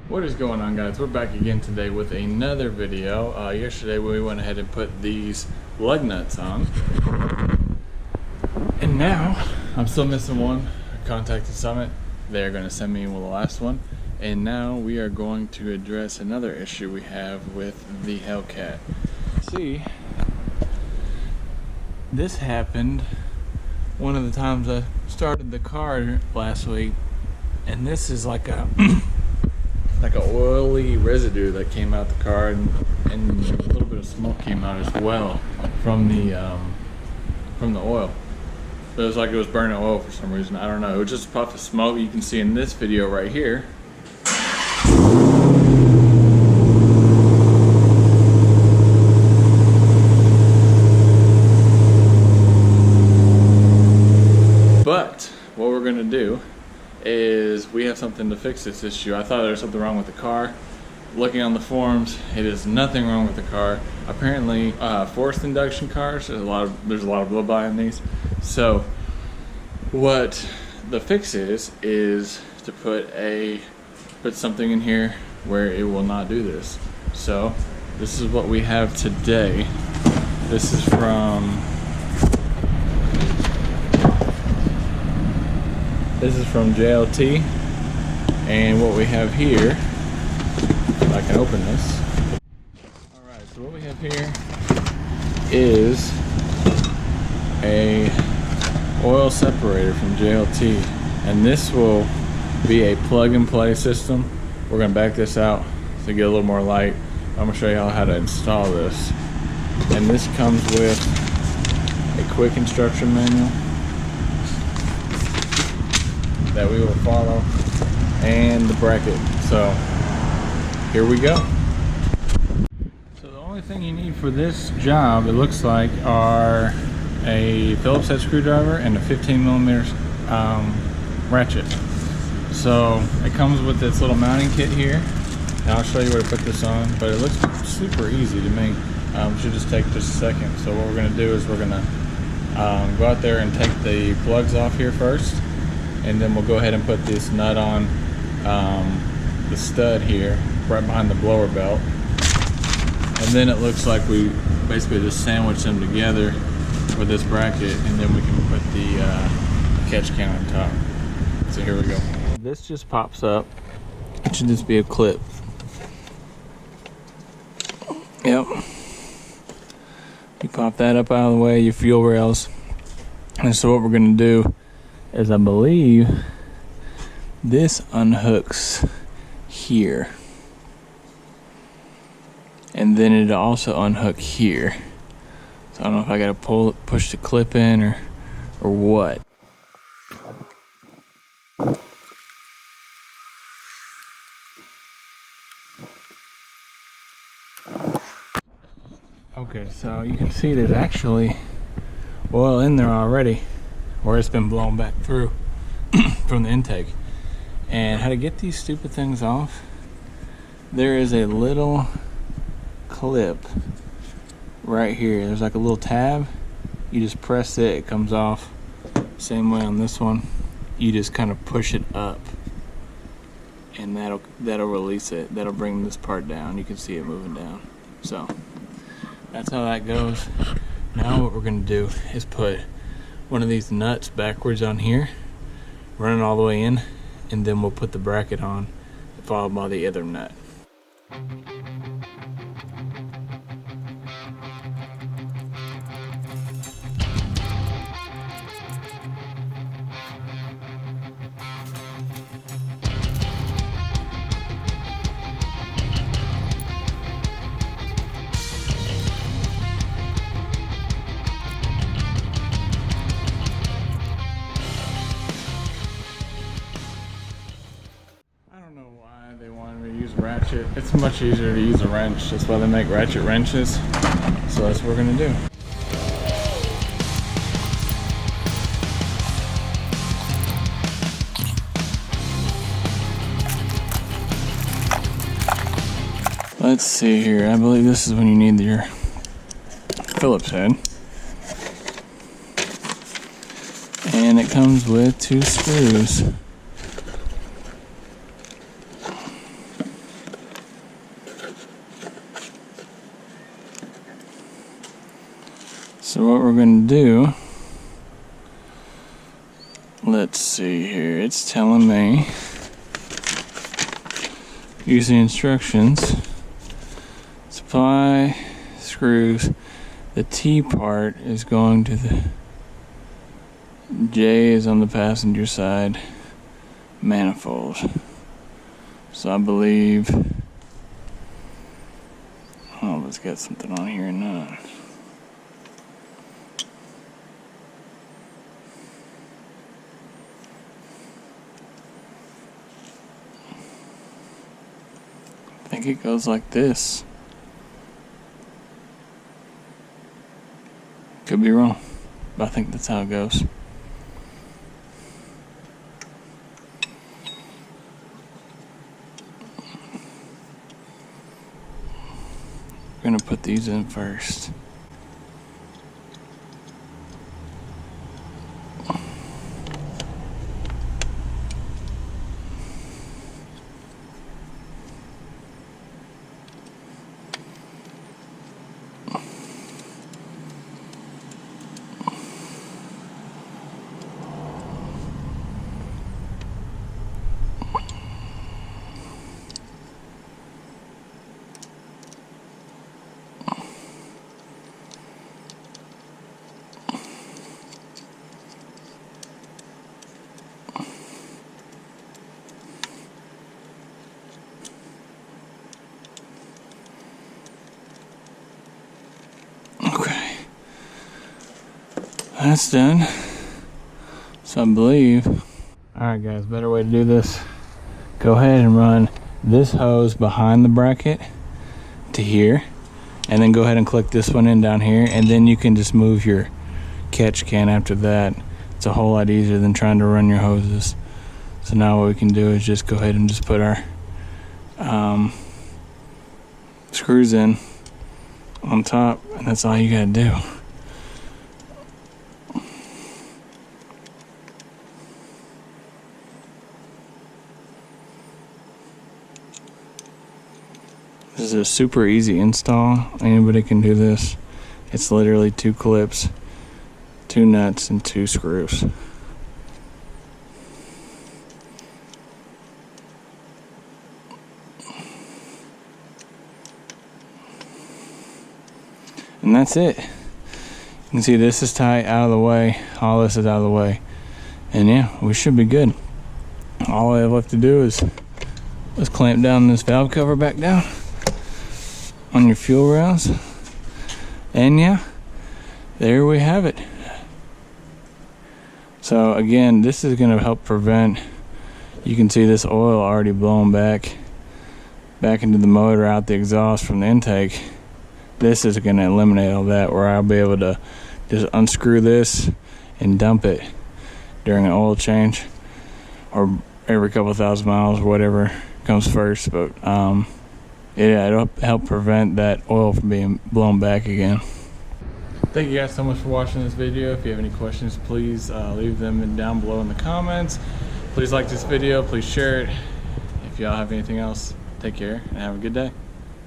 What is going on, guys? We're back again today with another video. Yesterday we went ahead and put these lug nuts on, and now I'm still missing one. I contacted Summit. They're going to send me the last one, and now we are going to address another issue we have with the Hellcat. See, this happened one of the times I started the car last week, and this is like a like an oily residue that came out the car, and a little bit of smoke came out as well from the oil. It was like it was burning oil for some reason. I don't know. It was just a puff of smoke. You can see in this video right here. But what we're gonna do is we have something to fix this issue. I thought there was something wrong with the car. Looking on the forums, it is nothing wrong with the car. Apparently, forced induction cars, there's a lot of blow-by in these. So, what the fix is to put something in here where it will not do this. So, this is what we have today. This is from JLT, and what we have here, if I can open this. Alright, so what we have here is a oil separator from JLT, and this will be a plug-and-play system. We're going to back this out to get a little more light. I'm going to show y'all how to install this. And this comes with a quick instruction manual that we will follow, and the bracket. So here we go. So the only thing you need for this job, it looks like, are a Phillips head screwdriver and a 15mm ratchet. So it comes with this little mounting kit here, and I'll show you where to put this on, but it looks super easy to me. Should just take just a second. So what we're going to do is we're going to go out there and take the plugs off here first, and then we'll go ahead and put this nut on the stud here right behind the blower belt, and then it looks like we basically just sandwich them together with this bracket, and then we can put the catch can on top. So here we go. This just pops up. It should just be a clip. Yep. You pop that up out of the way, your fuel rails. And so what we're going to do is, I believe this unhooks here, and then it'll also unhook here. So I don't know if I gotta push the clip in or what. Okay, so you can see there's actually oil in there already, or it's been blown back through from the intake. And how to get these stupid things off, there is a little clip right here. There's like a little tab. You just press it, it comes off. Same way on this one. You just kind of push it up, and that'll release it. That'll bring this part down. You can see it moving down. So that's how that goes. Now what we're gonna do is put one of these nuts backwards on here, run it all the way in, and then we'll put the bracket on, followed by the other nut. Ratchet. It's much easier to use a wrench. That's why they make ratchet wrenches. So that's what we're gonna do. Let's see here. I believe this is when you need your Phillips head. And it comes with 2 screws. So what we're going to do, let's see here, it's telling me, use the instructions, supply screws, the T part is going to the, J is on the passenger side manifold. So I believe, oh, let's get something on here or not. I think it goes like this. Could be wrong, but I think that's how it goes. We're gonna put these in first. Okay, that's done. So I believe, alright guys, better way to do this, go ahead and run this hose behind the bracket to here, and then go ahead and click this one in down here, and then you can just move your catch can after that. It's a whole lot easier than trying to run your hoses. So now what we can do is just go ahead and just put our screws in on top, and that's all you gotta do. This is a super easy install. Anybody can do this. It's literally 2 clips, 2 nuts, and 2 screws. And that's it. You can see this is tight, out of the way. All this is out of the way. And yeah, we should be good. All I have left to do is let's clamp down this valve cover back down on your fuel rails. And yeah, there we have it. So again, this is going to help prevent, you can see this oil already blowing back into the motor, out the exhaust from the intake. This is going to eliminate all that, where I'll be able to just unscrew this and dump it during an oil change, or every couple thousand miles, whatever comes first. But yeah, it'll help prevent that oil from being blown back again. Thank you guys so much for watching this video. If you have any questions, please leave them down below in the comments. Please like this video, please share it. If y'all have anything else, take care and have a good day.